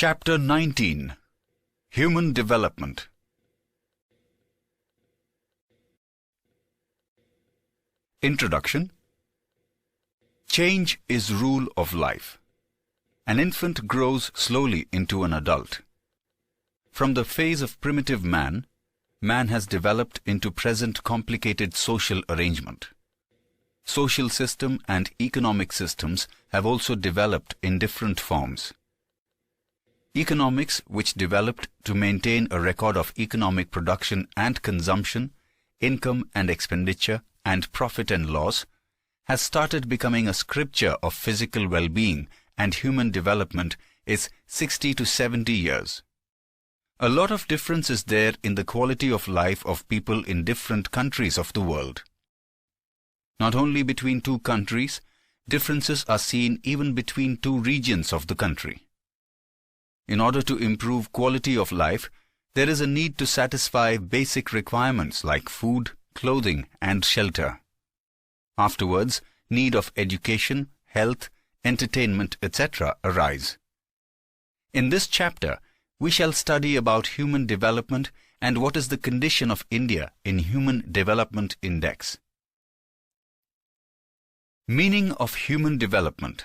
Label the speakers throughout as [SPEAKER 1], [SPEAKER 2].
[SPEAKER 1] Chapter 19. Human Development. Introduction. Change is rule of life. An infant grows slowly into an adult. From the phase of primitive man, man has developed into present complicated social arrangement. Social system and economic systems have also developed in different forms. Economics, which developed to maintain a record of economic production and consumption, income and expenditure, and profit and loss, has started becoming a scripture of physical well-being, and human development is 60 to 70 years. A lot of difference is there in the quality of life of people in different countries of the world. Not only between two countries, differences are seen even between two regions of the country. In order to improve quality of life, there is a need to satisfy basic requirements like food, clothing, and shelter. Afterwards, need of education, health, entertainment, etc. arise. In this chapter, we shall study about human development and what is the condition of India in Human Development Index. Meaning of human development.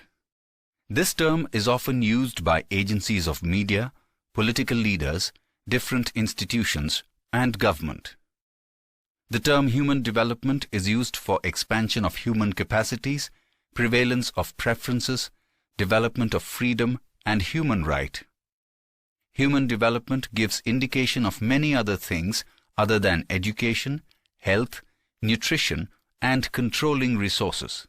[SPEAKER 1] This term is often used by agencies of media, political leaders, different institutions, and government. The term human development is used for expansion of human capacities, prevalence of preferences, development of freedom, and human right. Human development gives indication of many other things other than education, health, nutrition, and controlling resources.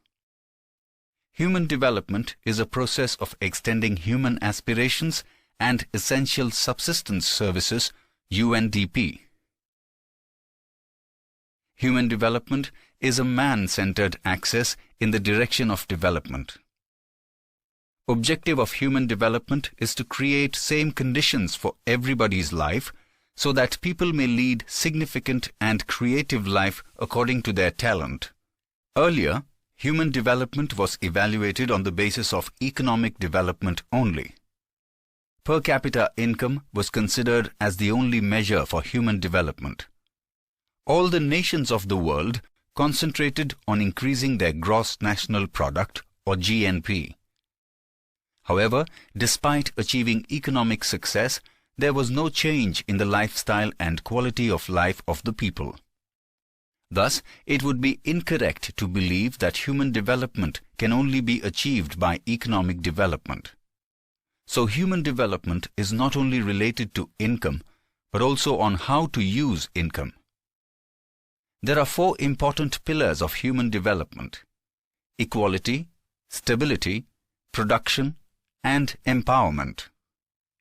[SPEAKER 1] Human development is a process of extending human aspirations and essential subsistence services, UNDP. Human development is a man-centered access in the direction of development. Objective of human development is to create same conditions for everybody's life so that people may lead significant and creative life according to their talent. Earlier, human development was evaluated on the basis of economic development only. Per capita income was considered as the only measure for human development. All the nations of the world concentrated on increasing their gross national product or GNP. However, despite achieving economic success, there was no change in the lifestyle and quality of life of the people. Thus, it would be incorrect to believe that human development can only be achieved by economic development. So human development is not only related to income, but also on how to use income. There are four important pillars of human development: equality, stability, production, and empowerment.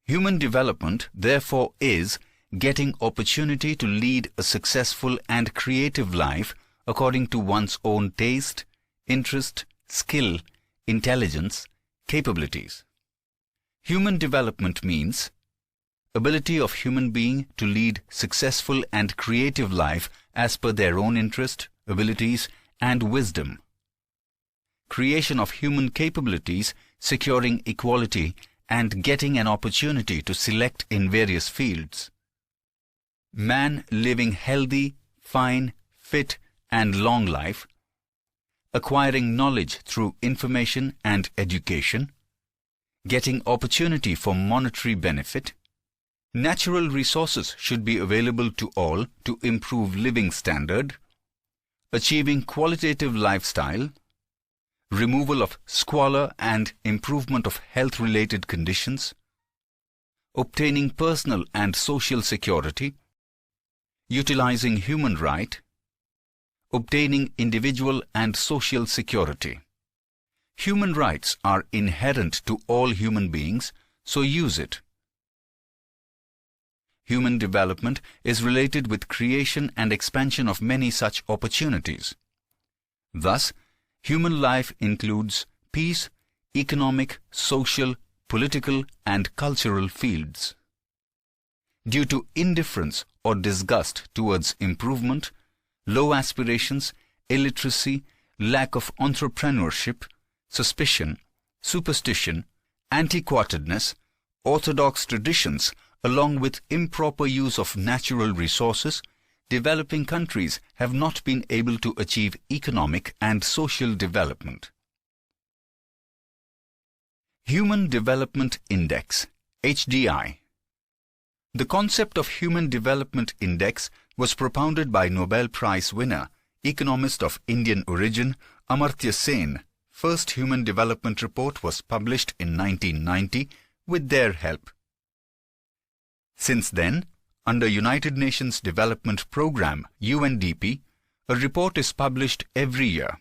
[SPEAKER 1] Human development, therefore, is getting opportunity to lead a successful and creative life according to one's own taste, interest, skill, intelligence, capabilities. Human development means ability of human being to lead successful and creative life as per their own interest, abilities, and wisdom. Creation of human capabilities, securing equality, and getting an opportunity to select in various fields. Man living healthy, fine, fit, and long life. Acquiring knowledge through information and education. Getting opportunity for monetary benefit. Natural resources should be available to all to improve living standard. Achieving qualitative lifestyle. Removal of squalor and improvement of health-related conditions. Obtaining personal and social security. Utilizing human right. Obtaining individual and social security. Human rights are inherent to all human beings, so use it. Human development is related with creation and expansion of many such opportunities. Thus, human life includes peace, economic, social, political, and cultural fields. Due to indifference or disgust towards improvement, low aspirations, illiteracy, lack of entrepreneurship, suspicion, superstition, antiquatedness, orthodox traditions, along with improper use of natural resources, developing countries have not been able to achieve economic and social development. Human Development Index, HDI. The concept of Human Development Index was propounded by Nobel Prize winner, economist of Indian origin, Amartya Sen. First Human Development Report was published in 1990 with their help. Since then, under United Nations Development Programme, UNDP, a report is published every year.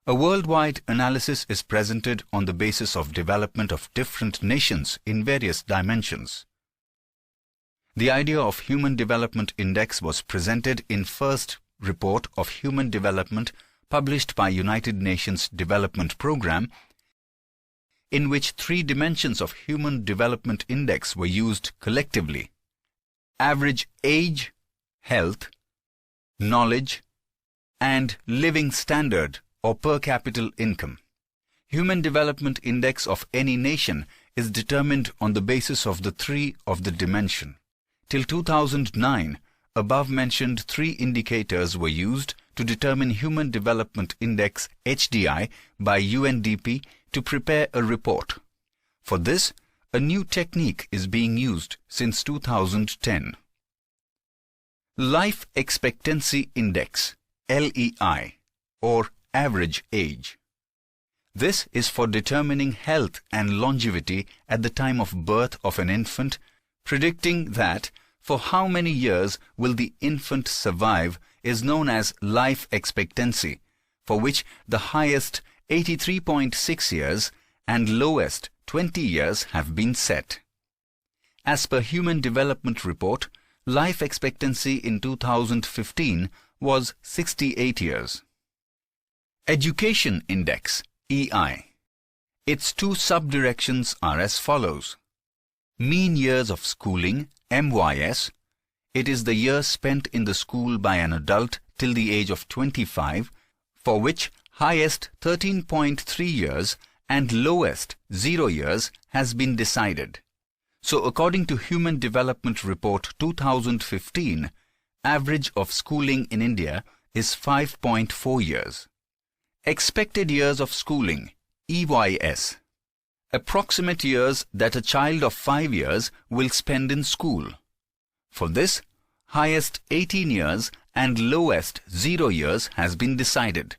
[SPEAKER 1] A worldwide analysis is presented on the basis of development of different nations in various dimensions. The idea of Human Development Index was presented in first report of Human Development published by United Nations Development Programme, in which three dimensions of Human Development Index were used collectively: average age, health, knowledge, and living standard or per capita income. Human Development Index of any nation is determined on the basis of the three of the dimension. Till 2009, above-mentioned three indicators were used to determine Human Development Index HDI by UNDP to prepare a report. For this, a new technique is being used since 2010. Life Expectancy Index, LEI, or average age. This is for determining health and longevity at the time of birth of an infant, predicting that for how many years will the infant survive is known as life expectancy, for which the highest 83.6 years and lowest 20 years have been set. As per Human Development Report, life expectancy in 2015 was 68 years. Education Index, EI. Its two sub-directions are as follows. Mean years of schooling, MYS. It is the years spent in the school by an adult till the age of 25, for which highest 13.3 years and lowest 0 years has been decided. So according to Human Development Report 2015, average of schooling in India is 5.4 years. Expected years of schooling, EYS. Approximate years that a child of 5 years will spend in school. For this, highest 18 years and lowest 0 years has been decided.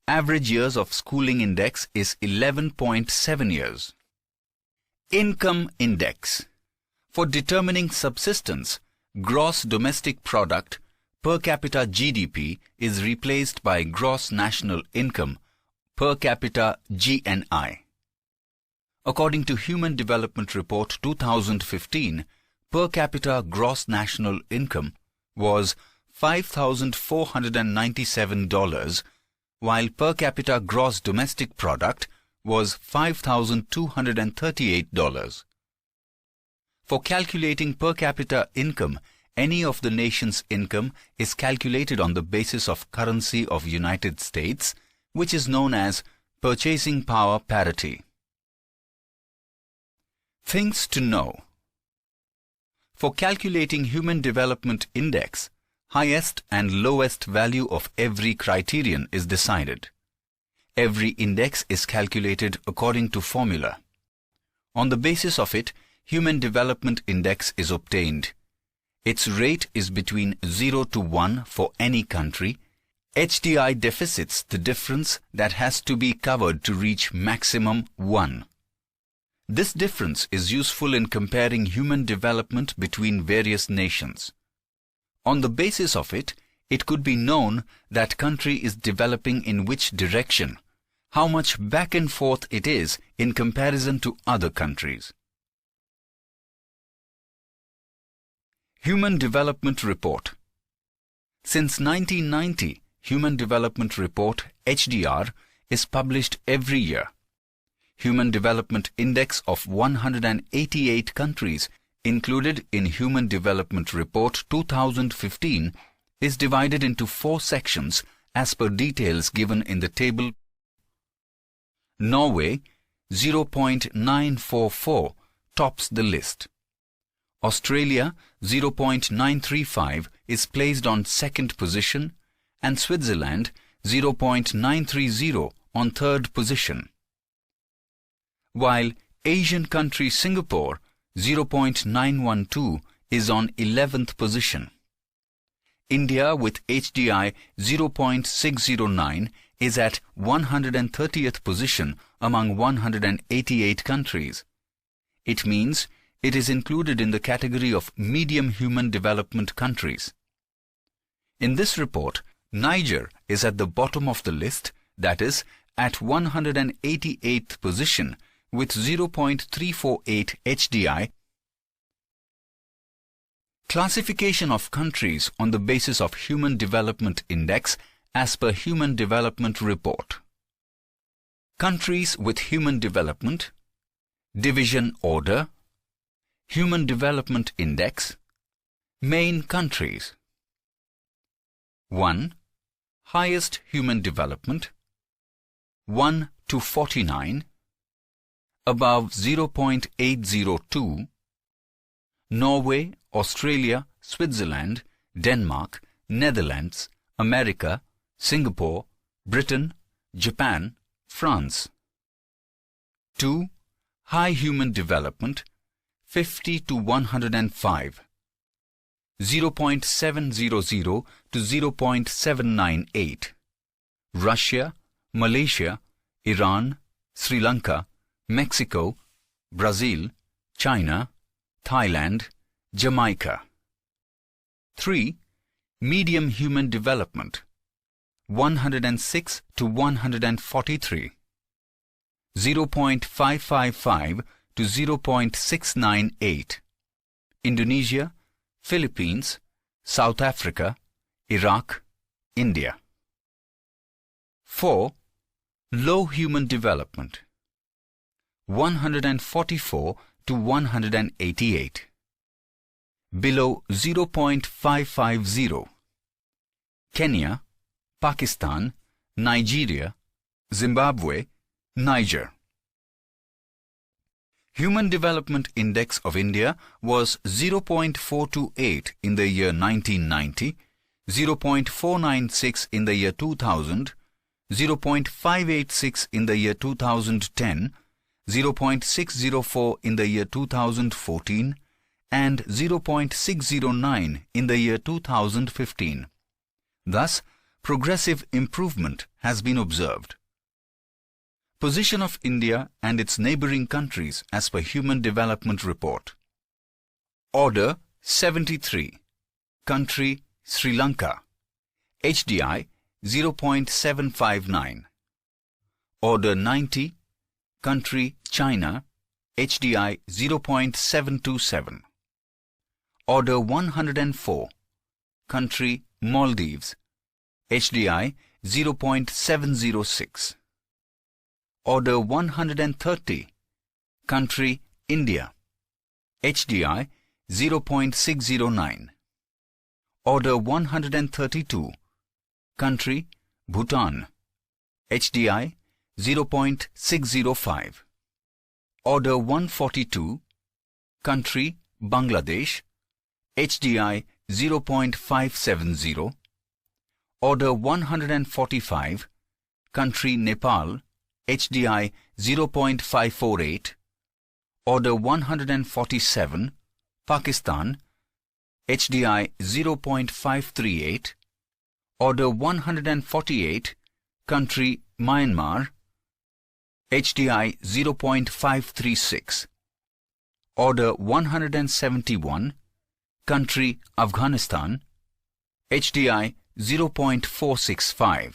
[SPEAKER 1] Average years of schooling index is 11.7 years. Income Index. For determining subsistence, gross domestic product, per capita GDP is replaced by gross national income, per capita GNI. According to Human Development Report 2015, per capita gross national income was $5,497, while per capita gross domestic product was $5,238. For calculating per capita income, any of the nation's income is calculated on the basis of currency of United States, which is known as purchasing power parity. Things to know. For calculating Human Development Index, highest and lowest value of every criterion is decided. Every index is calculated according to formula. On the basis of it, Human Development Index is obtained. Its rate is between 0 to 1 for any country. HDI deficits the difference that has to be covered to reach maximum 1. This difference is useful in comparing human development between various nations. On the basis of it, it could be known that country is developing in which direction, how much back and forth it is in comparison to other countries. Human Development Report. Since 1990, Human Development Report HDR is published every year. Human Development Index of 188 countries included in Human Development Report 2015 is divided into 4 sections as per details given in the table. Norway, 0.944, tops the list. Australia, 0.935, is placed on second position, and Switzerland, 0.930, on third position. While Asian country Singapore, 0.912, is on 11th position. India with HDI 0.609 is at 130th position among 188 countries. It means it is included in the category of medium human development countries. In this report, Niger is at the bottom of the list, that is, at 188th position with 0.348 HDI. Classification of countries on the basis of Human Development Index as per Human Development Report. Countries with Human Development, Division Order, Human Development Index, Main countries. 1. Highest Human Development, 1 to 49, above 0.802, Norway, Australia, Switzerland, Denmark, Netherlands, America, Singapore, Britain, Japan, France. 2. High Human Development, 50 to 105, 0.700 to 0.798, Russia, Malaysia, Iran, Sri Lanka, Mexico, Brazil, China, Thailand, Jamaica. 3. Medium Human Development, 106 to 143, 0.555 to 0.698, Indonesia, Philippines, South Africa, Iraq, India. 4. Low Human Development, 144 to 188, below 0.550, Kenya, Pakistan, Nigeria, Zimbabwe, Niger. Human Development Index of India was 0.428 in the year 1990, 0.496 in the year 2000, 0.586 in the year 2010, 0.604 in the year 2014, and 0.609 in the year 2015. Thus, progressive improvement has been observed. Position of India and its neighboring countries as per Human Development Report. Order 73. Country Sri Lanka. HDI 0.759. Order 90. Country China. HDI 0.727. Order 104. Country Maldives. HDI 0.706. Order 130. Country India. HDI 0.609. Order 132. Country Bhutan. HDI 0.605. Order 142. Country Bangladesh. HDI 0.570. Order 145. Country Nepal. HDI 0.548. Order 147. Pakistan. HDI 0.538. Order 148. Country Myanmar. HDI 0.536. Order 171. Country Afghanistan. HDI 0.465.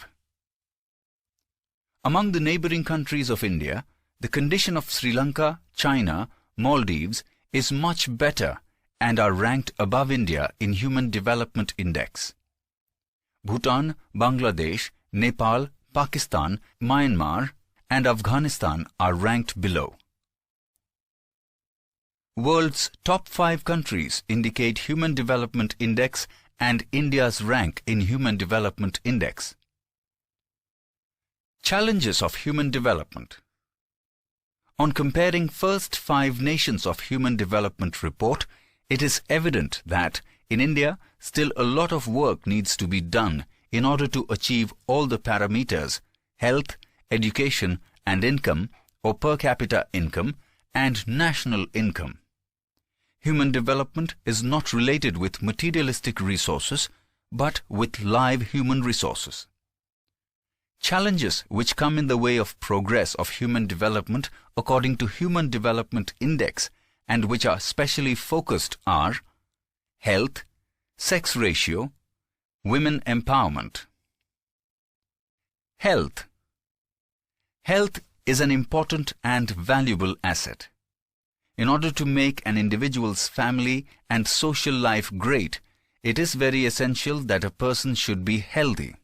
[SPEAKER 1] Among the neighboring countries of India, the condition of Sri Lanka, China, Maldives is much better and are ranked above India in Human Development Index. Bhutan, Bangladesh, Nepal, Pakistan, Myanmar, and Afghanistan are ranked below. World's top 5 countries indicate Human Development Index and India's rank in Human Development Index. Challenges of human development. On comparing first 5 nations of Human Development Report, it is evident that in India still a lot of work needs to be done in order to achieve all the parameters: health, education and income, or per capita income, and national income. Human development is not related with materialistic resources, but with live human resources. Challenges which come in the way of progress of human development according to Human Development Index and which are specially focused are health, sex ratio, women empowerment. Health. Health is an important and valuable asset. In order to make an individual's family and social life great, it is very essential that a person should be healthy.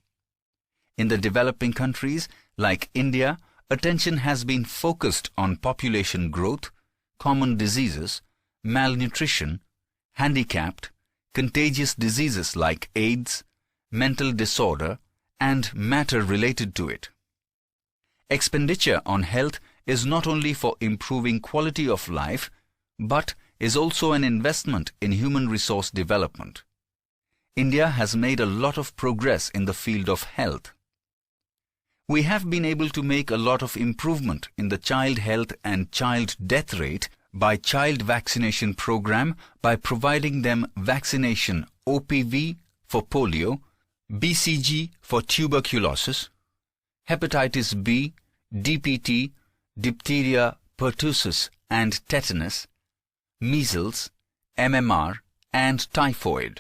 [SPEAKER 1] In the developing countries like India, attention has been focused on population growth, common diseases, malnutrition, handicapped, contagious diseases like AIDS, mental disorder, and matter related to it. Expenditure on health is not only for improving quality of life, but is also an investment in human resource development. India has made a lot of progress in the field of health. We have been able to make a lot of improvement in the child health and child death rate by child vaccination program by providing them vaccination OPV for polio, BCG for tuberculosis, hepatitis B, DPT, diphtheria, pertussis and tetanus, measles, MMR and typhoid.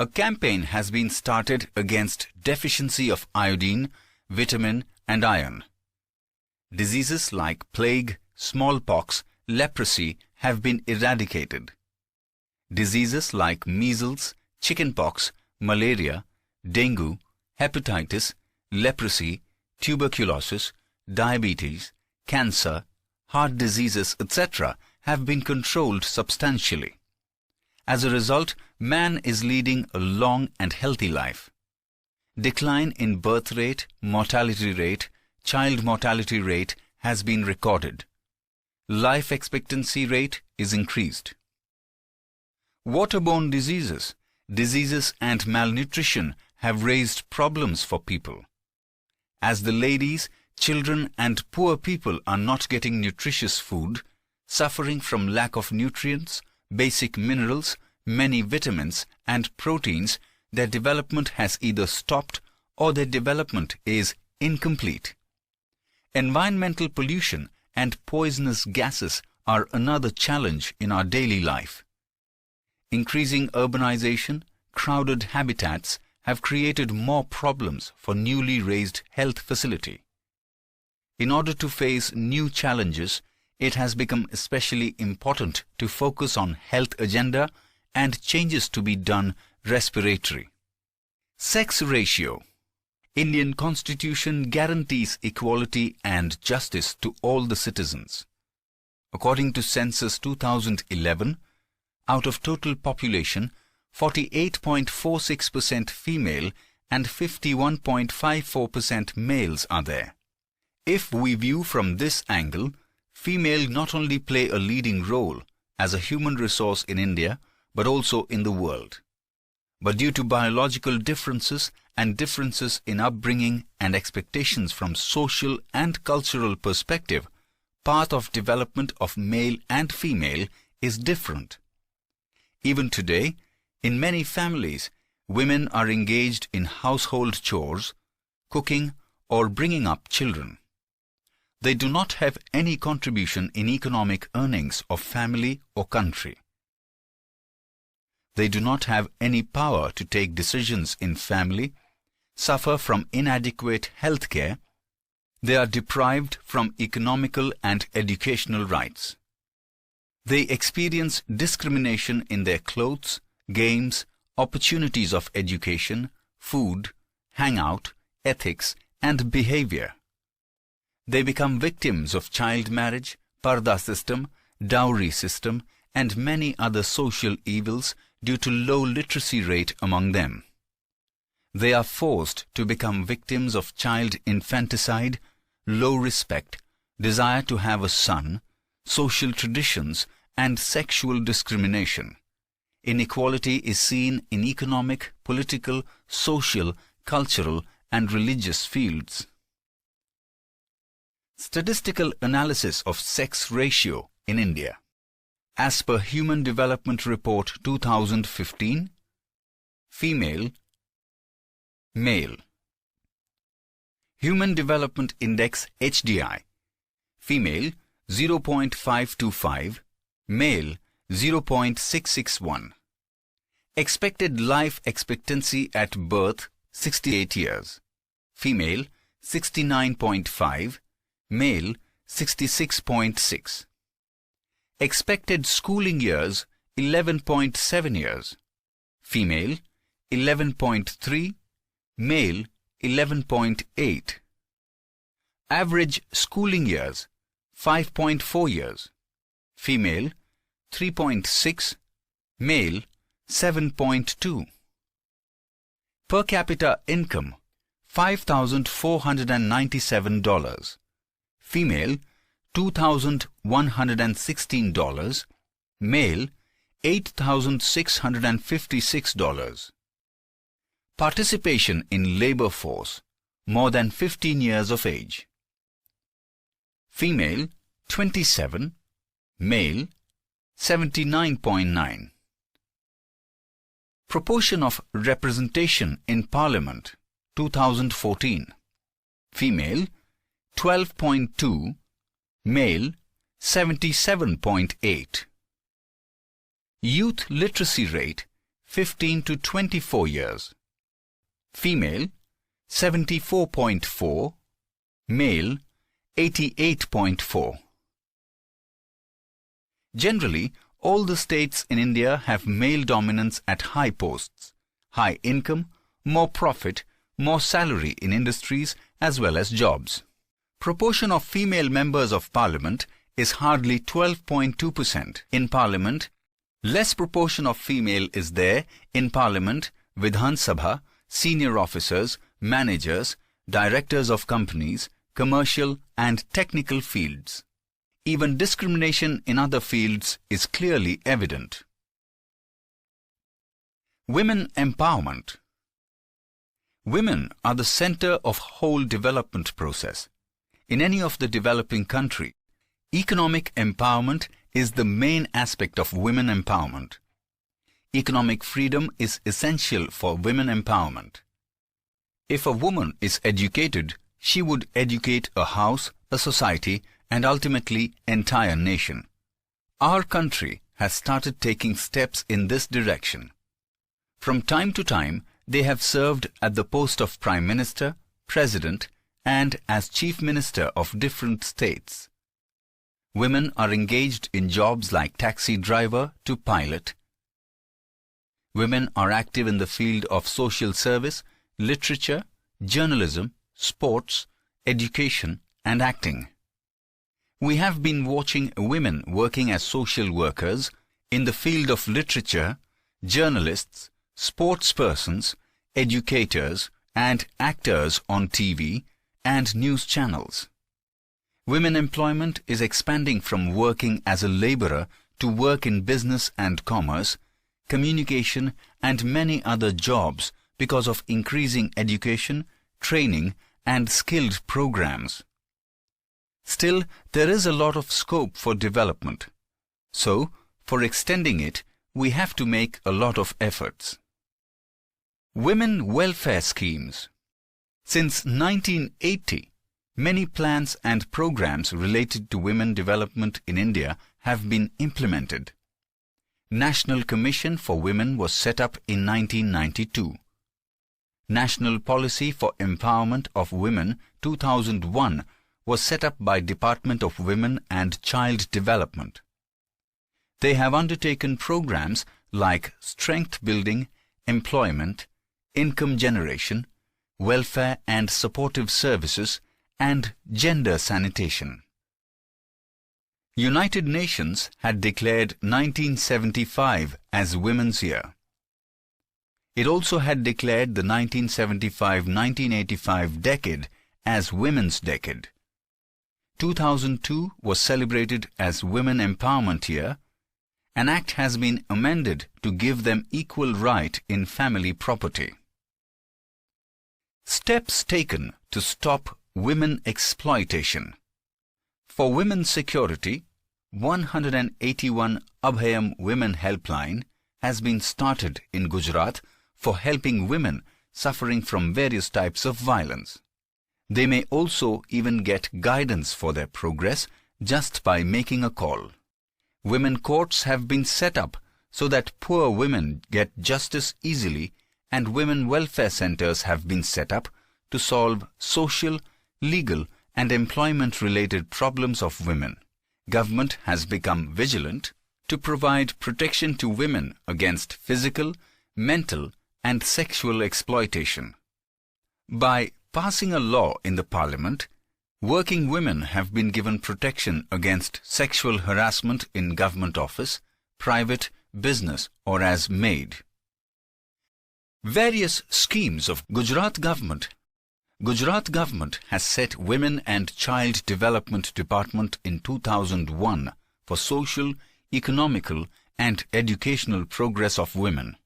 [SPEAKER 1] A campaign has been started against deficiency of iodine, vitamin and iron. Diseases like plague, smallpox, leprosy have been eradicated. Diseases like measles, chickenpox, malaria, dengue, hepatitis, leprosy, tuberculosis, diabetes, cancer, heart diseases, etc. have been controlled substantially. As a result, man is leading a long and healthy life. Decline in birth rate, mortality rate, child mortality rate has been recorded. Life expectancy rate is increased. Waterborne diseases, diseases and malnutrition have raised problems for people. As the ladies, children and poor people are not getting nutritious food, suffering from lack of nutrients, basic minerals, many vitamins and proteins, their development has either stopped or their development is incomplete. Environmental pollution and poisonous gases are another challenge in our daily life. Increasing urbanization, crowded habitats have created more problems for newly raised health facility. In order to face new challenges, it has become especially important to focus on health agenda and changes to be done respiratory. Sex ratio. Indian Constitution guarantees equality and justice to all the citizens. According to Census 2011, out of total population, 48.46% female and 51.54% males are there. If we view from this angle, female not only play a leading role as a human resource in India, but also in the world. But due to biological differences and differences in upbringing and expectations from social and cultural perspective, path of development of male and female is different. Even today, in many families, women are engaged in household chores, cooking or bringing up children. They do not have any contribution in economic earnings of family or country. They do not have any power to take decisions in family, suffer from inadequate health care. They are deprived from economical and educational rights. They experience discrimination in their clothes, games, opportunities of education, food, hangout, ethics, and behavior. They become victims of child marriage, parda system, dowry system, and many other social evils due to low literacy rate among them. They are forced to become victims of child infanticide, low respect, desire to have a son, social traditions, and sexual discrimination. Inequality is seen in economic, political, social, cultural, and religious fields. Statistical analysis of sex ratio in India. As per Human Development Report 2015, female, male. Human Development Index HDI, female 0.525, male 0.661. Expected life expectancy at birth 68 years, female 69.5, male 66.6. Expected schooling years 11.7 years, female 11.3, male 11.8. Average schooling years 5.4 years, female 3.6, male 7.2. Per capita income $5,497, female $2,116, male $8,656. Participation in labor force more than 15 years of age. Female 27, male 79.9. Proportion of representation in Parliament 2014. Female 12.2, male 77.8. Youth literacy rate 15 to 24 years. Female 74.4, male 88.4. Generally, all the states in India have male dominance at high posts, high income, more profit, more salary in industries as well as jobs. Proportion of female members of Parliament is hardly 12.2%. In Parliament, less proportion of female is there in Parliament, Vidhan Sabha, senior officers, managers, directors of companies, commercial and technical fields. Even discrimination in other fields is clearly evident. Women empowerment. Women are the center of whole development process. In any of the developing country, economic empowerment is the main aspect of women empowerment. Economic freedom is essential for women empowerment. If a woman is educated, she would educate a house, a society, and ultimately entire nation. Our country has started taking steps in this direction. From time to time, they have served at the post of Prime Minister, President, and as Chief Minister of different states. Women are engaged in jobs like taxi driver to pilot. Women are active in the field of social service, literature, journalism, sports, education, and acting. We have been watching women working as social workers in the field of literature, journalists, sportspersons, educators, and actors on TV and news channels. Women employment is expanding from working as a laborer to work in business and commerce, communication, and many other jobs because of increasing education, training, and skilled programs. Still, there is a lot of scope for development. So, for extending it, we have to make a lot of efforts. Women welfare schemes. Since 1980, many plans and programs related to women development in India have been implemented. National Commission for Women was set up in 1992. National Policy for Empowerment of Women 2001 was set up by Department of Women and Child Development. They have undertaken programs like strength building, employment, income generation, welfare and supportive services, and gender sanitation. United Nations had declared 1975 as Women's Year. It also had declared the 1975-1985 decade as Women's Decade. 2002 was celebrated as Women Empowerment Year. An act has been amended to give them equal right in family property. Steps taken to stop women exploitation. For women's security, 181 Abhayam Women Helpline has been started in Gujarat for helping women suffering from various types of violence. They may also even get guidance for their progress just by making a call. Women courts have been set up so that poor women get justice easily, and women welfare centers have been set up to solve social, legal and employment-related problems of women. Government has become vigilant to provide protection to women against physical, mental and sexual exploitation. By passing a law in the Parliament, working women have been given protection against sexual harassment in government office, private, business or as maid. Various schemes of Gujarat government. Gujarat government has set Women and Child Development Department in 2001 for social, economical and educational progress of women.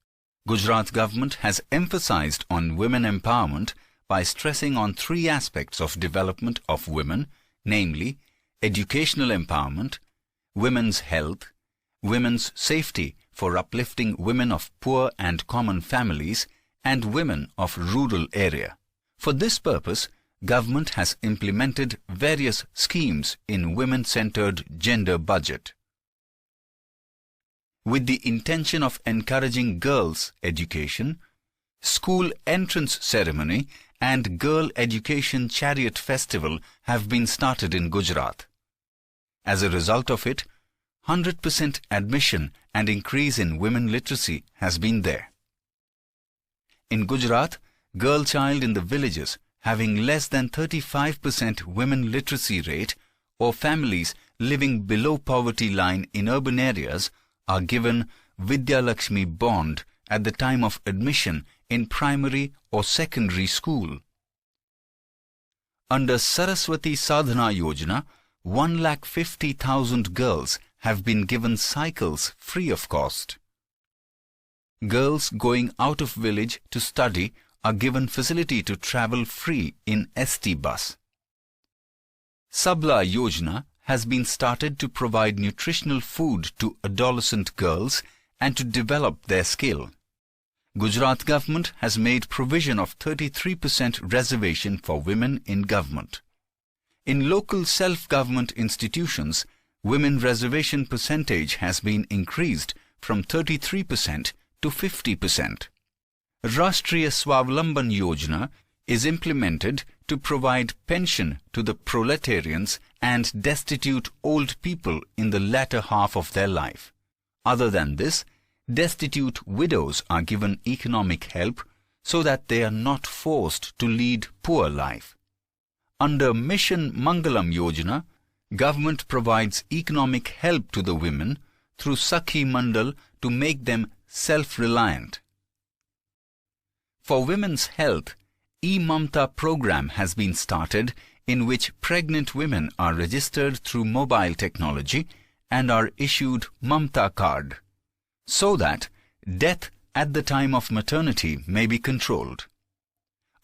[SPEAKER 1] Gujarat government has emphasized on women empowerment by stressing on three aspects of development of women, namely educational empowerment, women's health, women's safety for uplifting women of poor and common families and women of rural area. For this purpose, government has implemented various schemes in women-centered gender budget. With the intention of encouraging girls' education, school entrance ceremony and Girl Education Chariot Festival have been started in Gujarat. As a result of it, 100% admission and increase in women literacy has been there. In Gujarat, girl child in the villages having less than 35% women literacy rate or families living below poverty line in urban areas are given Vidya Lakshmi bond at the time of admission in primary or secondary school. Under Saraswati Sadhana Yojana, 1,50,000 girls have been given cycles free of cost. Girls going out of village to study are given facility to travel free in ST bus. Sabla Yojana has been started to provide nutritional food to adolescent girls and to develop their skill. Gujarat government has made provision of 33% reservation for women in government. In local self-government institutions, women reservation percentage has been increased from 33% to 50%. Rashtriya Swavlamban Yojana is implemented to provide pension to the proletarians and destitute old people in the latter half of their life. Other than this, destitute widows are given economic help so that they are not forced to lead poor life. Under Mission Mangalam Yojana, government provides economic help to the women through Sakhi Mandal to make them self-reliant. For women's health, E-Mamta program has been started in which pregnant women are registered through mobile technology and are issued Mamta card, so that death at the time of maternity may be controlled.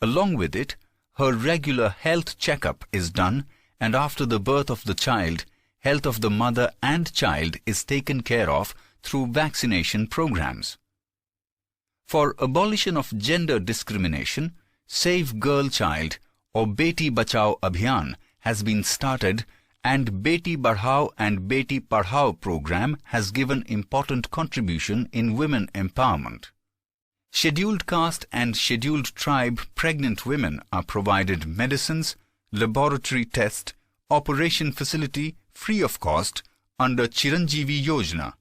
[SPEAKER 1] Along with it, her regular health checkup is done, and after the birth of the child, health of the mother and child is taken care of through vaccination programs. For abolition of gender discrimination, Save Girl Child or Beti Bachao Abhiyan has been started, and Beti Badhao and Beti Padhao program has given important contribution in women empowerment. Scheduled caste and scheduled tribe pregnant women are provided medicines, laboratory test, operation facility free of cost under Chiranjeevi Yojana.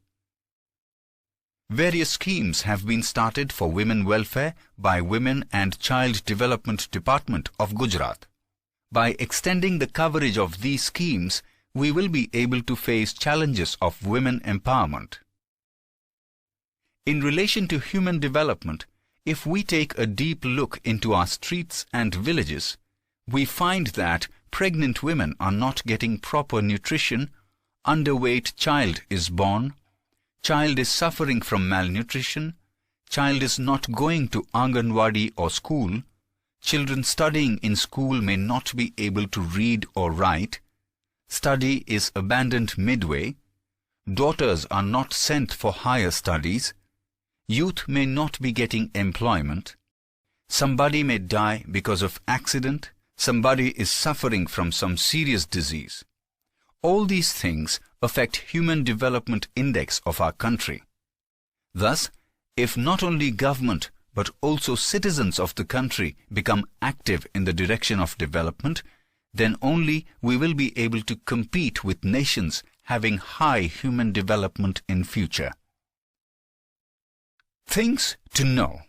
[SPEAKER 1] Various schemes have been started for women welfare by Women and Child Development Department of Gujarat. By extending the coverage of these schemes, we will be able to face challenges of women empowerment. In relation to human development, if we take a deep look into our streets and villages, we find that pregnant women are not getting proper nutrition, underweight child is born, child is suffering from malnutrition, child is not going to Anganwadi or school, children studying in school may not be able to read or write, study is abandoned midway, daughters are not sent for higher studies, youth may not be getting employment, somebody may die because of accident, somebody is suffering from some serious disease. All these things affect Human Development Index of our country. Thus, if not only government but also citizens of the country become active in the direction of development, then only we will be able to compete with nations having high human development in future. Things to know.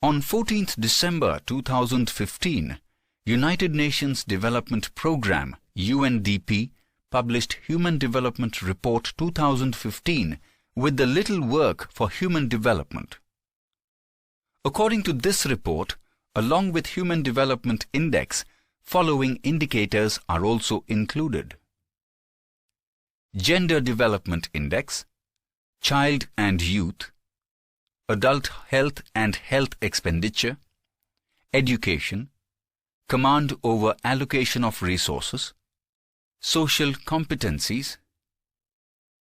[SPEAKER 1] On 14th December 2015, United Nations Development Programme UNDP published Human Development Report 2015 with the Little Work for Human Development. According to this report, along with Human Development Index, following indicators are also included: Gender Development Index, Child and Youth, Adult Health and Health Expenditure, Education, Command over Allocation of Resources, Social Competencies,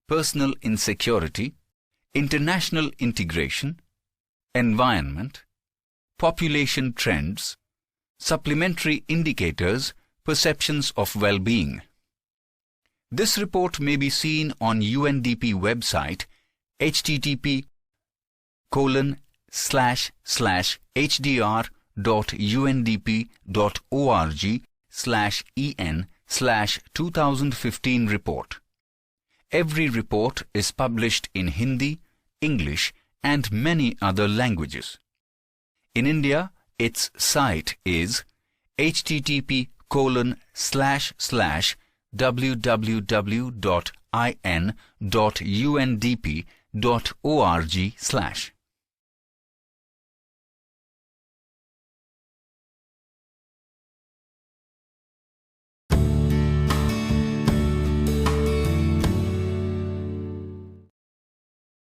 [SPEAKER 1] Personal Insecurity, International Integration, Environment, Population Trends, Supplementary Indicators, Perceptions of Well-being. This report may be seen on UNDP website http://hdr.undp.org/en/2015 report. Every report is published in Hindi, English and many other languages. In India, its site is http://www.in.undp.org/.